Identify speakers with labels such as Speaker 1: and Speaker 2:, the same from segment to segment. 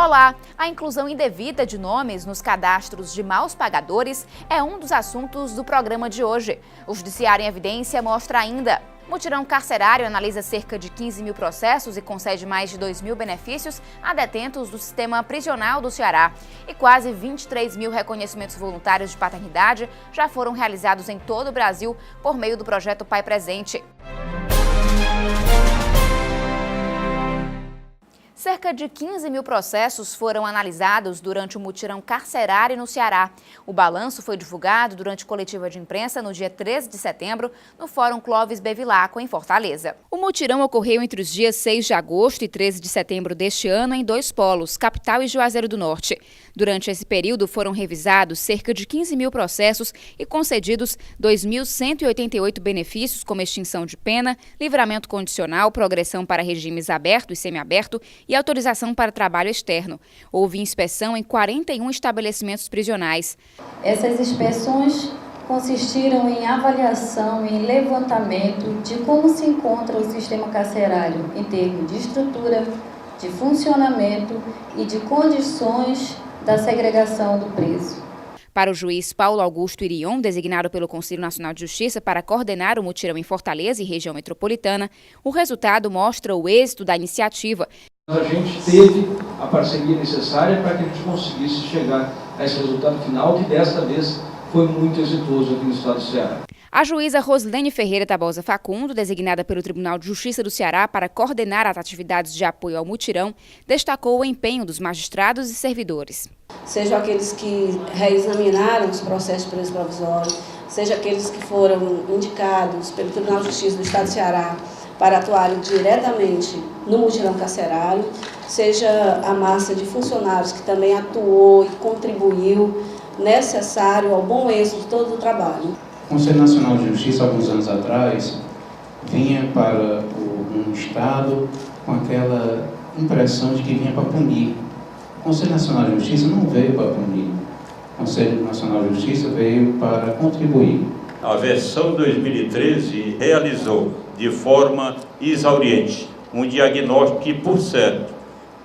Speaker 1: Olá! A inclusão indevida de nomes nos cadastros de maus pagadores é um dos assuntos do programa de hoje. O Judiciário em Evidência mostra ainda: mutirão carcerário analisa cerca de 15 mil processos e concede mais de 2 mil benefícios a detentos do sistema prisional do Ceará. E quase 23 mil reconhecimentos voluntários de paternidade já foram realizados em todo o Brasil por meio do projeto Pai Presente. Cerca de 15 mil processos foram analisados durante o mutirão carcerário no Ceará. O balanço foi divulgado durante coletiva de imprensa no dia 13 de setembro, no Fórum Clóvis Bevilacqua, em Fortaleza. O mutirão ocorreu entre os dias 6 de agosto e 13 de setembro deste ano em dois polos, Capital e Juazeiro do Norte. Durante esse período foram revisados cerca de 15 mil processos e concedidos 2.188 benefícios, como extinção de pena, livramento condicional, progressão para regimes aberto e semiaberto e autorização para trabalho externo. Houve inspeção em 41 estabelecimentos prisionais.
Speaker 2: Essas inspeções consistiram em avaliação e levantamento de como se encontra o sistema carcerário em termos de estrutura, de funcionamento e de condições da segregação do preso.
Speaker 1: Para o juiz Paulo Augusto Irion, designado pelo Conselho Nacional de Justiça para coordenar o mutirão em Fortaleza e região metropolitana, o resultado mostra o êxito da iniciativa.
Speaker 3: A gente teve a parceria necessária para que a gente conseguisse chegar a esse resultado final, que desta vez foi muito exitoso aqui no estado do Ceará.
Speaker 1: A juíza Roslene Ferreira Tabosa Facundo, designada pelo Tribunal de Justiça do Ceará para coordenar as atividades de apoio ao mutirão, destacou o empenho dos magistrados e servidores.
Speaker 4: Sejam aqueles que reexaminaram os processos de preso provisório, seja aqueles que foram indicados pelo Tribunal de Justiça do estado do Ceará para atuarem diretamente no mutirão carcerário, seja a massa de funcionários que também atuou e contribuiu necessário ao bom êxito de todo o trabalho.
Speaker 5: O Conselho Nacional de Justiça, alguns anos atrás, vinha para um Estado com aquela impressão de que vinha para punir. O Conselho Nacional de Justiça não veio para punir. O Conselho Nacional de Justiça veio para contribuir.
Speaker 6: A versão 2013 realizou de forma exauriente um diagnóstico que, por certo,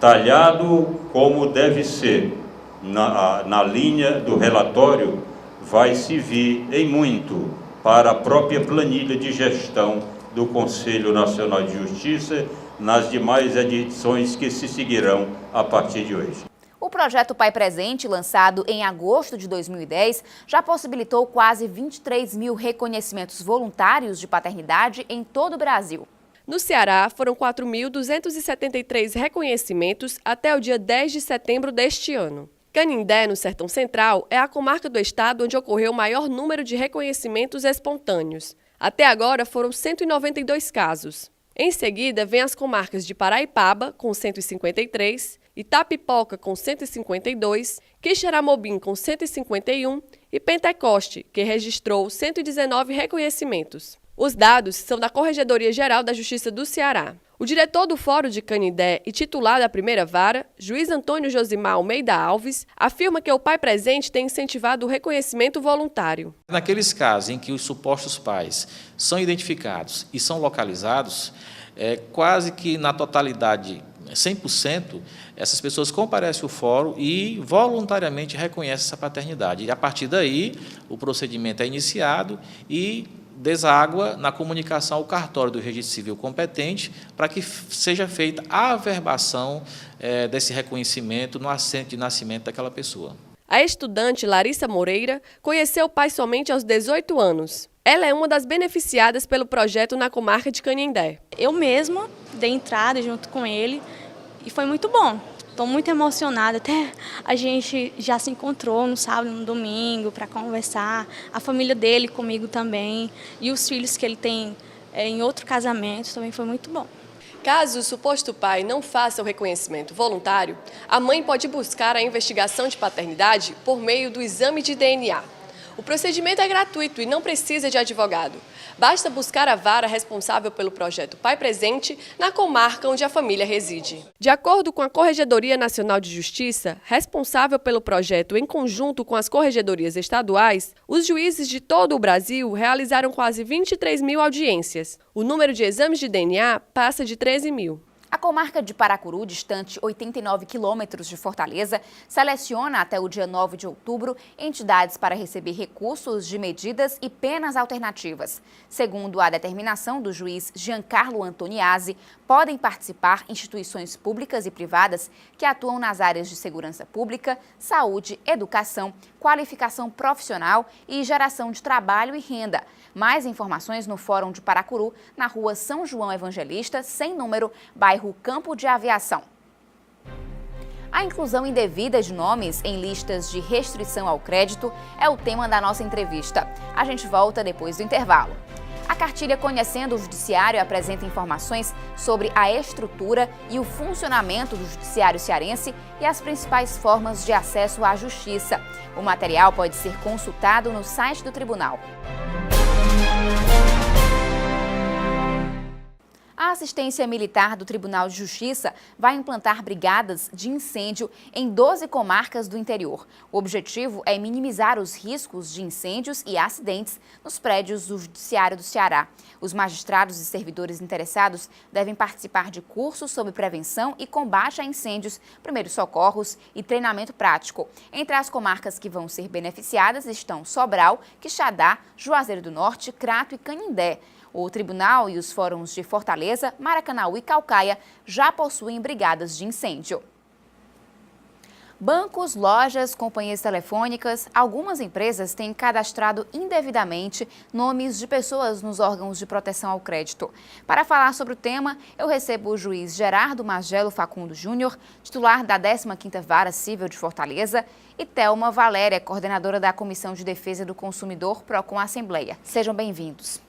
Speaker 6: talhado como deve ser na linha do relatório, vai servir em muito para a própria planilha de gestão do Conselho Nacional de Justiça nas demais edições que se seguirão a partir de hoje.
Speaker 1: O projeto Pai Presente, lançado em agosto de 2010, já possibilitou quase 23 mil reconhecimentos voluntários de paternidade em todo o Brasil.
Speaker 7: No Ceará, foram 4.273 reconhecimentos até o dia 10 de setembro deste ano. Canindé, no Sertão Central, é a comarca do estado onde ocorreu o maior número de reconhecimentos espontâneos. Até agora foram 192 casos. Em seguida, vem as comarcas de Paraipaba, com 153, Itapipoca, com 152, Quixeramobim, com 151 e Pentecoste, que registrou 119 reconhecimentos. Os dados são da Corregedoria Geral da Justiça do Ceará. O diretor do Fórum de Canindé e titular da primeira vara, juiz Antônio Josimar Almeida Alves, afirma que o Pai Presente tem incentivado o reconhecimento voluntário.
Speaker 8: Naqueles casos em que os supostos pais são identificados e são localizados, quase que na totalidade, 100%, essas pessoas comparecem ao fórum e voluntariamente reconhecem essa paternidade. E, a partir daí, o procedimento é iniciado e deságua na comunicação ao cartório do registro civil competente para que seja feita a averbação desse reconhecimento no assento de nascimento daquela pessoa.
Speaker 7: A estudante Larissa Moreira conheceu o pai somente aos 18 anos. Ela é uma das beneficiadas pelo projeto na comarca de Canindé.
Speaker 9: Eu mesma dei entrada junto com ele e foi muito bom. Estou muito emocionada, até a gente já se encontrou no sábado e no domingo para conversar, a família dele comigo também, e os filhos que ele tem em outro casamento, também foi muito bom.
Speaker 7: Caso o suposto pai não faça o reconhecimento voluntário, a mãe pode buscar a investigação de paternidade por meio do exame de DNA. O procedimento é gratuito e não precisa de advogado. Basta buscar a vara responsável pelo projeto Pai Presente na comarca onde a família reside. De acordo com a Corregedoria Nacional de Justiça, responsável pelo projeto em conjunto com as corregedorias estaduais, os juízes de todo o Brasil realizaram quase 23 mil audiências. O número de exames de DNA passa de 13 mil.
Speaker 1: A comarca de Paracuru, distante 89 quilômetros de Fortaleza, seleciona até o dia 9 de outubro entidades para receber recursos de medidas e penas alternativas. Segundo a determinação do juiz Giancarlo Antoniazzi, podem participar instituições públicas e privadas que atuam nas áreas de segurança pública, saúde, educação, qualificação profissional e geração de trabalho e renda. Mais informações no Fórum de Paracuru, na rua São João Evangelista, sem número, bairro Campo de Aviação. A inclusão indevida de nomes em listas de restrição ao crédito é o tema da nossa entrevista. A gente volta depois do intervalo. A cartilha Conhecendo o Judiciário apresenta informações sobre a estrutura e o funcionamento do Judiciário cearense e as principais formas de acesso à justiça. O material pode ser consultado no site do tribunal. A assistência militar do Tribunal de Justiça vai implantar brigadas de incêndio em 12 comarcas do interior. O objetivo é minimizar os riscos de incêndios e acidentes nos prédios do Judiciário do Ceará. Os magistrados e servidores interessados devem participar de cursos sobre prevenção e combate a incêndios, primeiros socorros e treinamento prático. Entre as comarcas que vão ser beneficiadas estão Sobral, Quixadá, Juazeiro do Norte, Crato e Canindé. O Tribunal e os fóruns de Fortaleza, Maracanaú e Caucaia já possuem brigadas de incêndio. Bancos, lojas, companhias telefônicas, algumas empresas têm cadastrado indevidamente nomes de pessoas nos órgãos de proteção ao crédito. Para falar sobre o tema, eu recebo o juiz Gerardo Magelo Facundo Júnior, titular da 15ª Vara Civil de Fortaleza, e Thelma Valéria, coordenadora da Comissão de Defesa do Consumidor, Procon Assembleia. Sejam bem-vindos.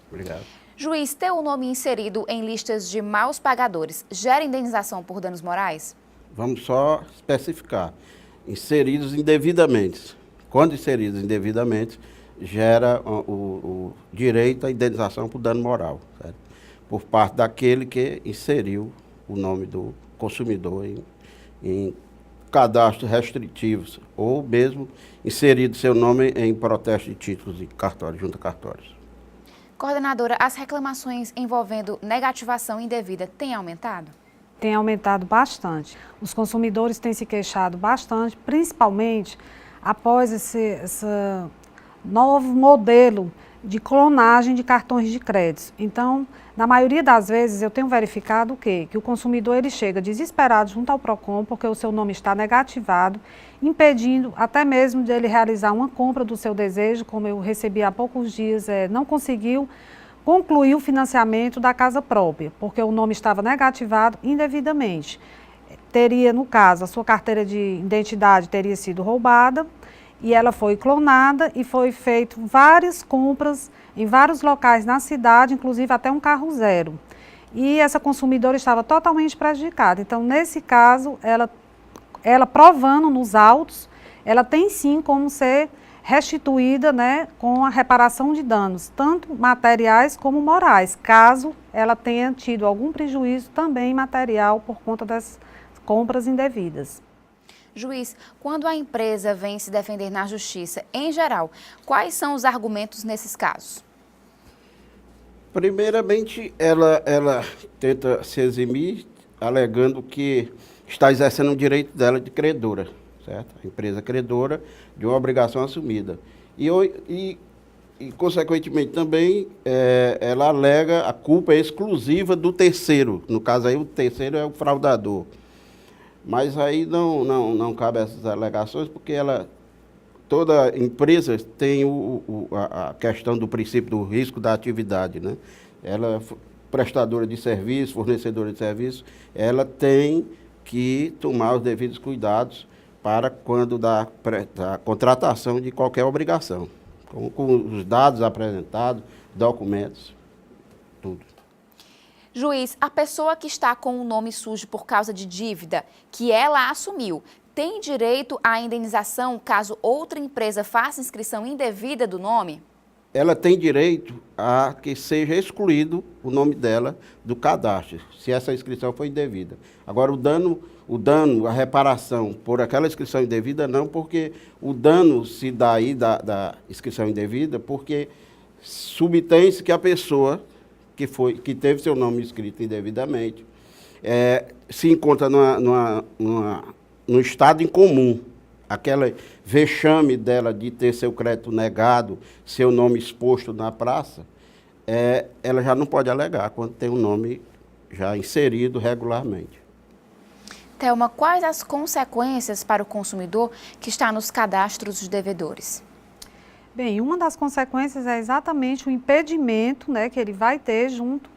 Speaker 10: Obrigado.
Speaker 1: Juiz, ter o nome inserido em listas de maus pagadores gera indenização por danos morais?
Speaker 10: Vamos só especificar. Inseridos indevidamente. Quando inseridos indevidamente, gera o direito à indenização por dano moral, certo? Por parte daquele que inseriu o nome do consumidor em cadastros restritivos ou mesmo inserido seu nome em protesto de títulos e cartórios, junto a cartórios.
Speaker 1: Coordenadora, as reclamações envolvendo negativação indevida têm aumentado?
Speaker 11: Tem aumentado bastante. Os consumidores têm se queixado bastante, principalmente após esse novo modelo de clonagem de cartões de crédito. Então, na maioria das vezes, eu tenho verificado o quê? Que o consumidor ele chega desesperado junto ao Procon, porque o seu nome está negativado, impedindo até mesmo de ele realizar uma compra do seu desejo, como eu recebi há poucos dias, não conseguiu concluir o financiamento da casa própria, porque o nome estava negativado indevidamente. Teria, no caso, a sua carteira de identidade teria sido roubada, e ela foi clonada e foi feito várias compras em vários locais na cidade, inclusive até um carro zero. E essa consumidora estava totalmente prejudicada. Então, nesse caso, ela provando nos autos, ela tem sim como ser restituída, né, com a reparação de danos, tanto materiais como morais, caso ela tenha tido algum prejuízo também material por conta das compras indevidas.
Speaker 1: Juiz, quando a empresa vem se defender na justiça, em geral, quais são os argumentos nesses casos?
Speaker 10: Primeiramente, ela tenta se eximir, alegando que está exercendo o direito dela de credora, certo? A empresa credora de uma obrigação assumida. E consequentemente, também, ela alega a culpa exclusiva do terceiro. No caso aí, o terceiro é o fraudador. Mas aí não cabe essas alegações, porque toda empresa tem a questão do princípio do risco da atividade, né? Ela é prestadora de serviço, fornecedora de serviço, ela tem que tomar os devidos cuidados para quando da contratação de qualquer obrigação, com os dados apresentados, documentos, tudo.
Speaker 1: Juiz, a pessoa que está com o nome sujo por causa de dívida que ela assumiu, tem direito à indenização caso outra empresa faça inscrição indevida do nome?
Speaker 10: Ela tem direito a que seja excluído o nome dela do cadastro, se essa inscrição for indevida. Agora, o dano, a reparação por aquela inscrição indevida, não, porque o dano se dá aí da inscrição indevida, porque subtém-se que a pessoa que teve seu nome escrito indevidamente, se encontra num estado incomum. Aquela vexame dela de ter seu crédito negado, seu nome exposto na praça, ela já não pode alegar quando tem um nome já inserido regularmente.
Speaker 1: Thelma, quais as consequências para o consumidor que está nos cadastros de devedores?
Speaker 11: Bem, uma das consequências é exatamente o impedimento, né, que ele vai ter junto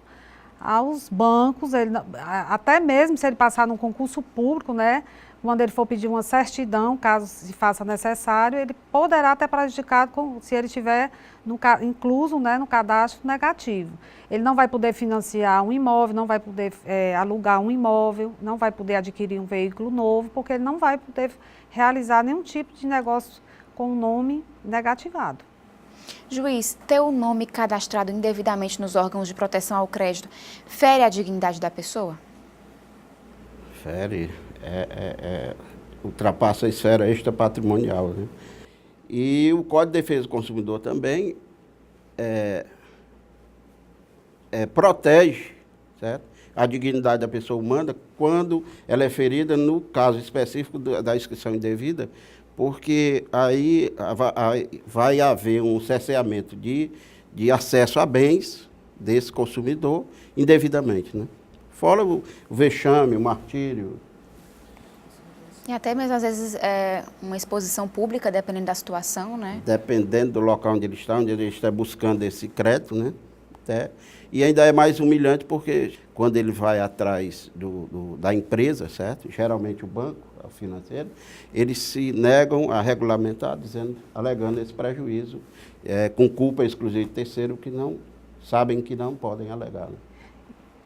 Speaker 11: aos bancos, até mesmo se ele passar num concurso público, né, quando ele for pedir uma certidão, caso se faça necessário, ele poderá ter prejudicado se ele estiver incluso, né, no cadastro negativo. Ele não vai poder financiar um imóvel, não vai poder alugar um imóvel, não vai poder adquirir um veículo novo, porque ele não vai poder realizar nenhum tipo de negócio com o nome negativado.
Speaker 1: Juiz, ter o nome cadastrado indevidamente nos órgãos de proteção ao crédito fere a dignidade da pessoa?
Speaker 10: Fere. Ultrapassa a esfera extrapatrimonial, né? E o Código de Defesa do Consumidor também protege, certo, a dignidade da pessoa humana quando ela é ferida, no caso específico da inscrição indevida, porque aí vai haver um cerceamento de acesso a bens desse consumidor indevidamente, né? Fora o vexame, o martírio.
Speaker 1: E até mesmo, às vezes, uma exposição pública, dependendo da situação, né?
Speaker 10: Dependendo do local onde ele está buscando esse crédito, né? E ainda é mais humilhante porque quando ele vai atrás da empresa, certo? Geralmente o banco, o financeiro, eles se negam a regulamentar, alegando esse prejuízo, com culpa exclusiva de terceiro, que não sabem que não podem alegar. Né?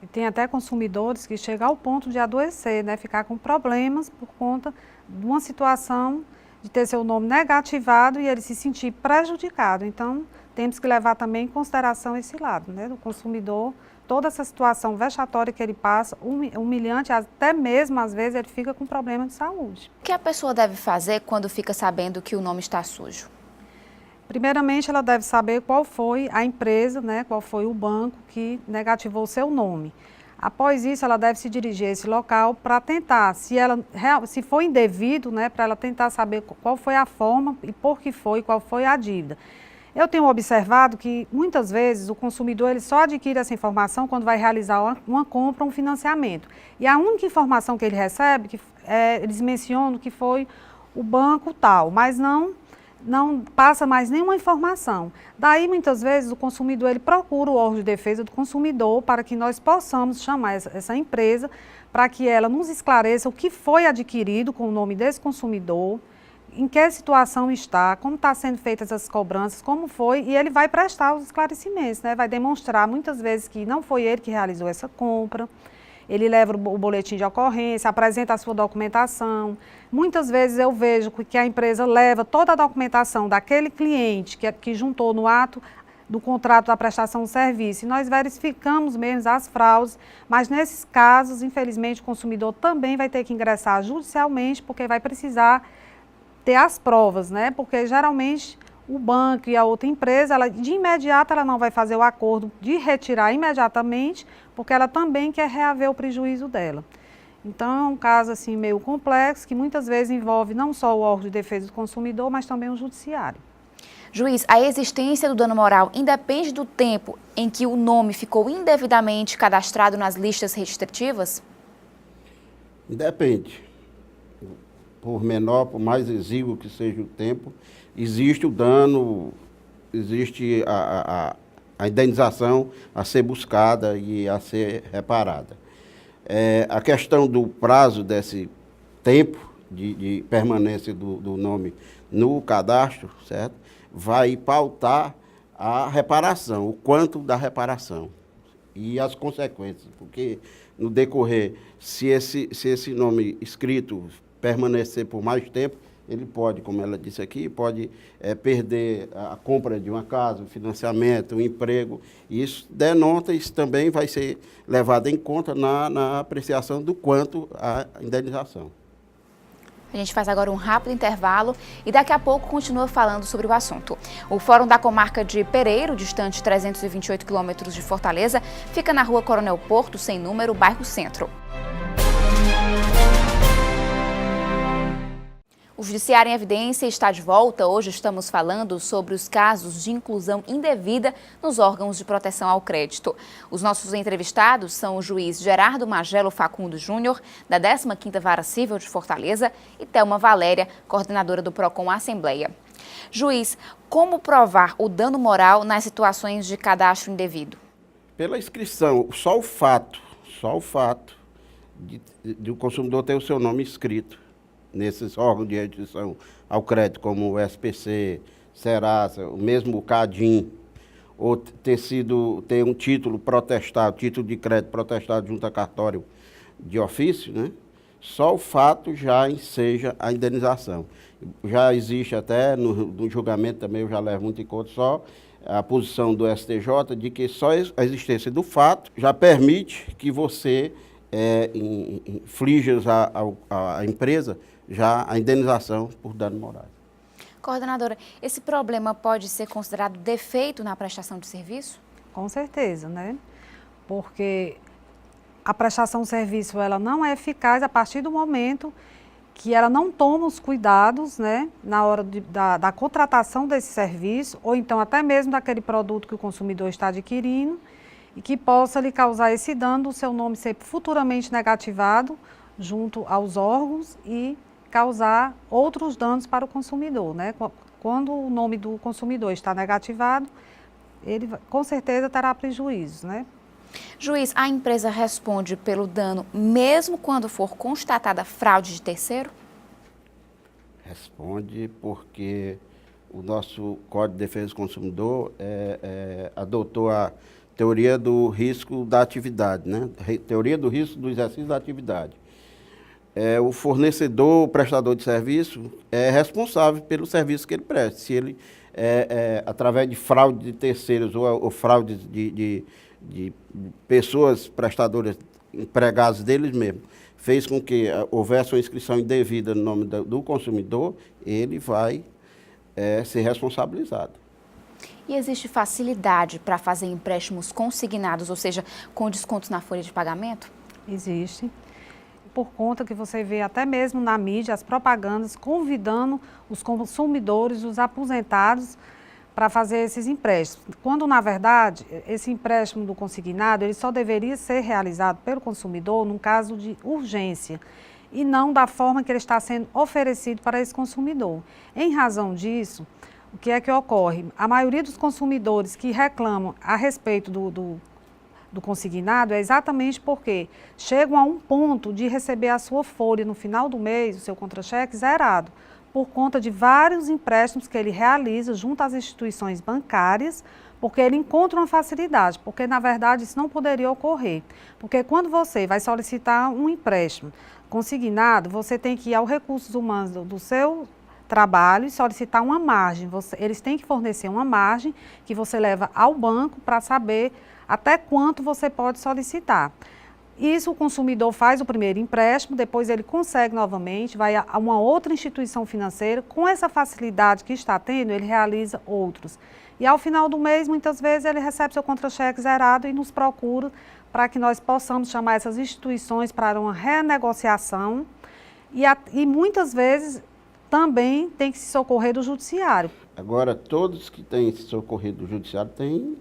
Speaker 11: E tem até consumidores que chegam ao ponto de adoecer, né? Ficar com problemas por conta de uma situação de ter seu nome negativado e ele se sentir prejudicado. Então, temos que levar também em consideração esse lado, né? Do consumidor, toda essa situação vexatória que ele passa, humilhante, até mesmo, às vezes, ele fica com problema de saúde.
Speaker 1: O que a pessoa deve fazer quando fica sabendo que o nome está sujo?
Speaker 11: Primeiramente, ela deve saber qual foi a empresa, né, qual foi o banco que negativou o seu nome. Após isso, ela deve se dirigir a esse local para tentar, se for indevido, né, para ela tentar saber qual foi a forma e por que foi, qual foi a dívida. Eu tenho observado que, muitas vezes, o consumidor ele só adquire essa informação quando vai realizar uma compra ou um financiamento. E a única informação que ele recebe, eles mencionam que foi o banco tal, mas não passa mais nenhuma informação. Daí, muitas vezes, o consumidor ele procura o órgão de defesa do consumidor para que nós possamos chamar essa empresa para que ela nos esclareça o que foi adquirido com o nome desse consumidor, em que situação está, como está sendo feitas as cobranças, como foi, e ele vai prestar os esclarecimentos, né? Vai demonstrar muitas vezes que não foi ele que realizou essa compra. Ele leva o boletim de ocorrência, apresenta a sua documentação. Muitas vezes eu vejo que a empresa leva toda a documentação daquele cliente que juntou no ato do contrato da prestação de serviço. E nós verificamos mesmo as fraudes, mas nesses casos, infelizmente, o consumidor também vai ter que ingressar judicialmente, porque vai precisar ter as provas, né? Porque geralmente o banco e a outra empresa, de imediato ela não vai fazer o acordo de retirar imediatamente, porque ela também quer reaver o prejuízo dela. Então, é um caso assim meio complexo, que muitas vezes envolve não só o órgão de defesa do consumidor, mas também o judiciário.
Speaker 1: Juiz, a existência do dano moral independe do tempo em que o nome ficou indevidamente cadastrado nas listas restritivas?
Speaker 10: Independe. Por menor, por mais exíguo que seja o tempo, existe o dano, existe a indenização a ser buscada e a ser reparada. A questão do prazo desse tempo de permanência do nome no cadastro, certo? Vai pautar a reparação, o quanto da reparação e as consequências, porque no decorrer, se esse nome escrito permanecer por mais tempo, ele pode, como ela disse aqui, pode perder a compra de uma casa, o financiamento, o emprego. Isso denota, isso também vai ser levado em conta na apreciação do quanto a indenização.
Speaker 1: A gente faz agora um rápido intervalo e daqui a pouco continua falando sobre o assunto. O Fórum da Comarca de Pereiro, distante 328 quilômetros de Fortaleza, fica na rua Coronel Porto, sem número, bairro Centro. O Judiciário em Evidência está de volta. Hoje estamos falando sobre os casos de inclusão indevida nos órgãos de proteção ao crédito. Os nossos entrevistados são o juiz Gerardo Magelo Facundo Júnior, da 15ª Vara Civil de Fortaleza, e Thelma Valéria, coordenadora do PROCON Assembleia. Juiz, como provar o dano moral nas situações de cadastro indevido?
Speaker 10: Pela inscrição, só o fato de o consumidor ter o seu nome inscrito nesses órgãos de restrição ao crédito, como o SPC, Serasa, o mesmo CADIM, ou ter um título protestado, título de crédito protestado junto a cartório de ofício, né? Só o fato já enseja a indenização. Já existe até no julgamento também, eu já levo muito em conta, só a posição do STJ de que só a existência do fato já permite que você inflija à empresa já a indenização por dano moral.
Speaker 1: Coordenadora, esse problema pode ser considerado defeito na prestação de serviço?
Speaker 11: Com certeza, né? Porque a prestação de serviço ela não é eficaz a partir do momento que ela não toma os cuidados, né, na hora da contratação desse serviço, ou então até mesmo daquele produto que o consumidor está adquirindo, e que possa lhe causar esse dano, o seu nome ser futuramente negativado junto aos órgãos e causar outros danos para o consumidor, né? Quando o nome do consumidor está negativado, ele com certeza terá prejuízos, né?
Speaker 1: Juiz, a empresa responde pelo dano mesmo quando for constatada fraude de terceiro?
Speaker 10: Responde porque o nosso Código de Defesa do Consumidor adotou a teoria do risco da atividade, né? Teoria do risco do exercício da atividade. O fornecedor, o prestador de serviço, é responsável pelo serviço que ele presta. Se ele, através de fraude de terceiros ou fraude de pessoas prestadoras, empregados deles mesmos, fez com que houvesse uma inscrição indevida no nome do consumidor, ele vai ser responsabilizado.
Speaker 1: E existe facilidade para fazer empréstimos consignados, ou seja, com descontos na folha de pagamento?
Speaker 11: Existe. Por conta que você vê até mesmo na mídia as propagandas convidando os consumidores, os aposentados, para fazer esses empréstimos. Quando, na verdade, esse empréstimo do consignado, ele só deveria ser realizado pelo consumidor num caso de urgência e não da forma que ele está sendo oferecido para esse consumidor. Em razão disso, o que é que ocorre? A maioria dos consumidores que reclamam a respeito do consignado é exatamente porque chegam a um ponto de receber a sua folha no final do mês, o seu contra-cheque zerado, por conta de vários empréstimos que ele realiza junto às instituições bancárias, porque ele encontra uma facilidade, porque na verdade isso não poderia ocorrer. Porque quando você vai solicitar um empréstimo consignado, você tem que ir aos recursos humanos do seu trabalho e solicitar uma margem. Eles têm que fornecer uma margem que você leva ao banco para saber até quanto você pode solicitar. Isso o consumidor faz o primeiro empréstimo, depois ele consegue novamente, vai a uma outra instituição financeira, com essa facilidade que está tendo, ele realiza outros. E ao final do mês, muitas vezes, ele recebe seu contra-cheque zerado e nos procura para que nós possamos chamar essas instituições para uma renegociação e muitas vezes também tem que se socorrer do judiciário.
Speaker 10: Agora, todos que têm se socorrido do judiciário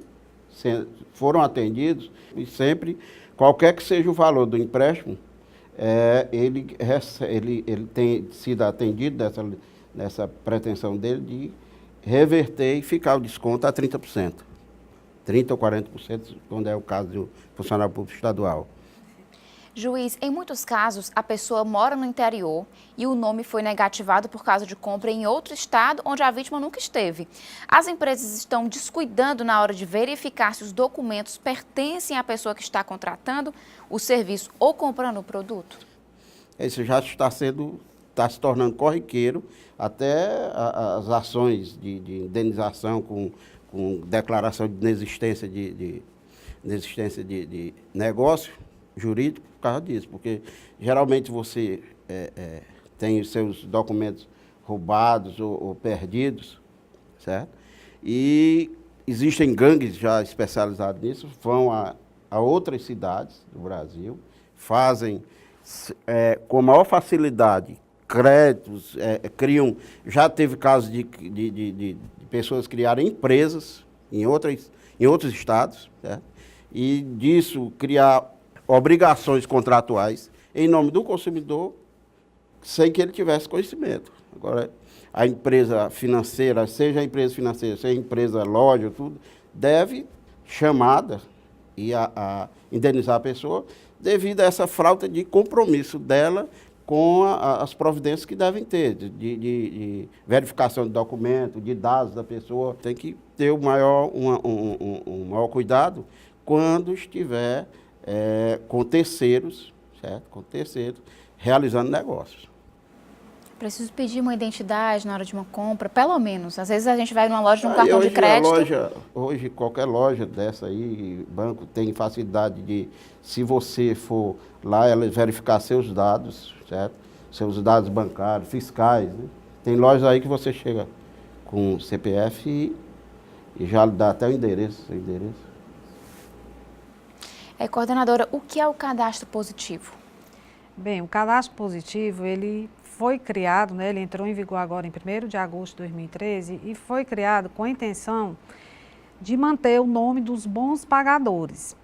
Speaker 10: foram atendidos e sempre, qualquer que seja o valor do empréstimo, ele tem sido atendido nessa pretensão dele de reverter e ficar o desconto a 30%. 30% ou 40%, quando é o caso do funcionário público estadual.
Speaker 1: Juiz, em muitos casos, a pessoa mora no interior e o nome foi negativado por causa de compra em outro estado onde a vítima nunca esteve. As empresas estão descuidando na hora de verificar se os documentos pertencem à pessoa que está contratando o serviço ou comprando o produto?
Speaker 10: Isso já está se tornando corriqueiro, até as ações de indenização com declaração de inexistência de negócio jurídico por causa disso, porque geralmente você tem os seus documentos roubados ou perdidos, certo? E existem gangues já especializados nisso, vão a outras cidades do Brasil, fazem com maior facilidade créditos, criam... Já teve casos de pessoas criarem empresas em outros estados, certo? E disso criar obrigações contratuais em nome do consumidor, sem que ele tivesse conhecimento. Agora, a empresa financeira, seja a empresa loja, tudo, deve chamada e a indenizar a pessoa devido a essa falta de compromisso dela com as providências que devem ter, de verificação de documento, de dados da pessoa. Tem que ter um maior cuidado quando estiver com terceiros, certo? Com terceiros, realizando negócios.
Speaker 1: Preciso pedir uma identidade na hora de uma compra, pelo menos. Às vezes a gente vai numa loja de um cartão de crédito.
Speaker 10: Hoje, qualquer loja dessa aí, banco, tem facilidade de, se você for lá, ela verificar seus dados, certo? Seus dados bancários, fiscais, né? Tem lojas aí que você chega com CPF e já dá até o endereço.
Speaker 1: Coordenadora, o que é o cadastro positivo?
Speaker 11: Bem, o cadastro positivo, ele foi criado, né, ele entrou em vigor agora em 1º de agosto de 2013 e foi criado com a intenção de manter o nome dos bons pagadores.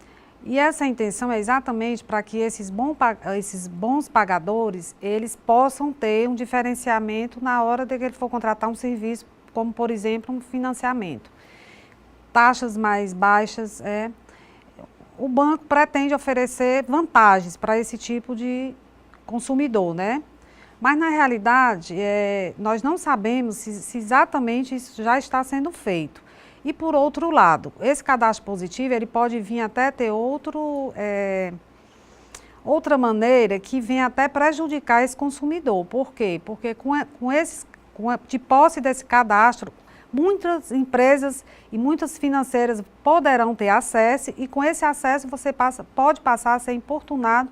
Speaker 11: E essa intenção é exatamente para que esses bons pagadores, eles possam ter um diferenciamento na hora de que ele for contratar um serviço, como, por exemplo, um financiamento. Taxas mais baixas, o banco pretende oferecer vantagens para esse tipo de consumidor, né? Mas, na realidade, nós não sabemos se exatamente isso já está sendo feito. E, por outro lado, esse cadastro positivo, ele pode vir até ter outra maneira que vem até prejudicar esse consumidor. Por quê? Porque de posse desse cadastro, muitas empresas e muitas financeiras poderão ter acesso e, com esse acesso, você pode passar a ser importunado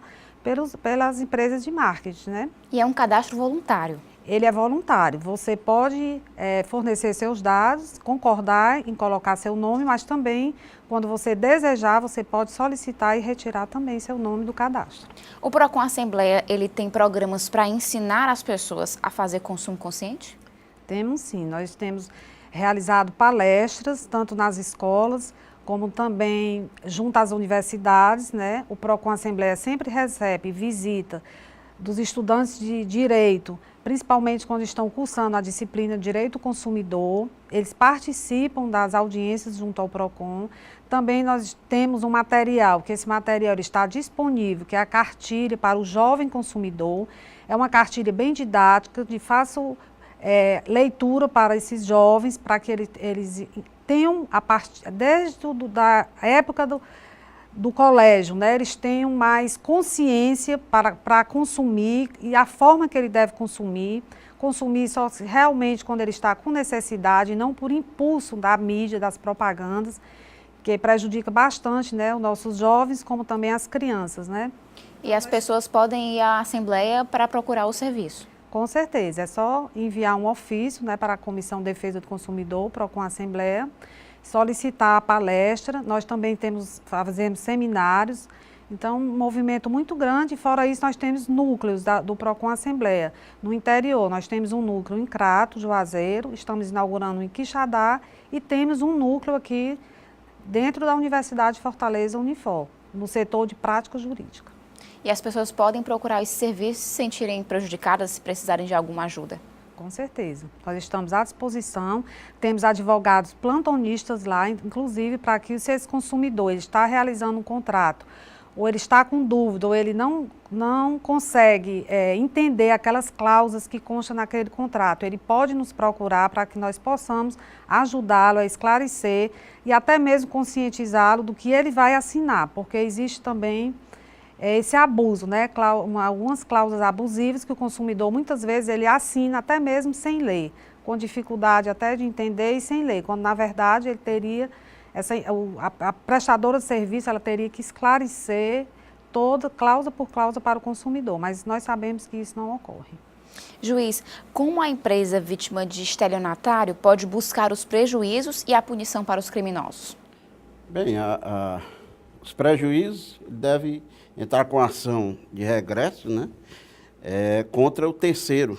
Speaker 11: pelas empresas de marketing, né?
Speaker 1: E é um cadastro voluntário?
Speaker 11: Ele é voluntário. Você pode fornecer seus dados, concordar em colocar seu nome, mas também, quando você desejar, você pode solicitar e retirar também seu nome do cadastro.
Speaker 1: O Procon Assembleia, ele tem programas para ensinar as pessoas a fazer consumo consciente?
Speaker 11: Temos sim. Nós temos realizado palestras, tanto nas escolas, como também junto às universidades, né? O Procon Assembleia sempre recebe visita dos estudantes de Direito, principalmente quando estão cursando a disciplina de Direito do Consumidor. Eles participam das audiências junto ao Procon. Também nós temos um material, que esse material está disponível, que é a cartilha para o jovem consumidor. É uma cartilha bem didática, de fácil leitura para esses jovens, para que eles tenham, desde a época do colégio, né, eles tenham mais consciência para consumir e a forma que ele deve consumir só realmente quando ele está com necessidade, não por impulso da mídia, das propagandas, que prejudica bastante, né, os nossos jovens, como também as crianças, né?
Speaker 1: E as pessoas podem ir à Assembleia para procurar o serviço?
Speaker 11: Com certeza, é só enviar um ofício, né, para a Comissão de Defesa do Consumidor, Procon Assembleia, solicitar a palestra. Nós também fazemos seminários, então um movimento muito grande. Fora isso, nós temos núcleos do Procon Assembleia. No interior, nós temos um núcleo em Crato, Juazeiro, estamos inaugurando em Quixadá e temos um núcleo aqui dentro da Universidade de Fortaleza, Unifor, no setor de prática jurídica.
Speaker 1: E as pessoas podem procurar esse serviço se sentirem prejudicadas, se precisarem de alguma ajuda?
Speaker 11: Com certeza. Nós estamos à disposição, temos advogados plantonistas lá, inclusive para que se esse consumidor está realizando um contrato, ou ele está com dúvida, ou ele não consegue entender aquelas cláusulas que constam naquele contrato, ele pode nos procurar para que nós possamos ajudá-lo a esclarecer e até mesmo conscientizá-lo do que ele vai assinar, porque existe também esse abuso, né? Algumas cláusulas abusivas que o consumidor muitas vezes ele assina até mesmo sem ler, com dificuldade até de entender e sem ler, quando na verdade ele teria, a prestadora de serviço ela teria que esclarecer toda cláusula por cláusula para o consumidor, mas nós sabemos que isso não ocorre.
Speaker 1: Juiz, como a empresa vítima de estelionatário pode buscar os prejuízos e a punição para os criminosos?
Speaker 10: Bem, os prejuízos devem entrar com ação de regresso, né? contra o terceiro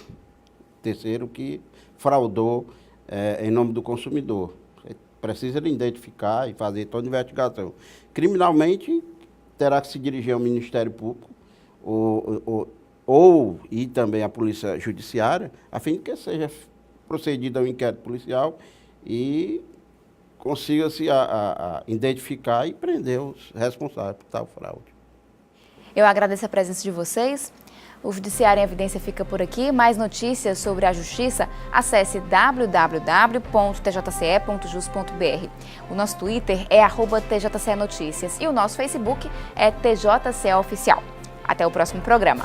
Speaker 10: que fraudou em nome do consumidor. Precisa identificar e fazer toda a investigação. Criminalmente, terá que se dirigir ao Ministério Público e também à Polícia Judiciária, a fim de que seja procedido ao inquérito policial e consiga-se identificar e prender os responsáveis por tal fraude.
Speaker 1: Eu agradeço a presença de vocês. O Judiciário em Evidência fica por aqui. Mais notícias sobre a Justiça, acesse www.tjce.jus.br. O nosso Twitter é @TJCNoticias e o nosso Facebook é TJCE Oficial. Até o próximo programa.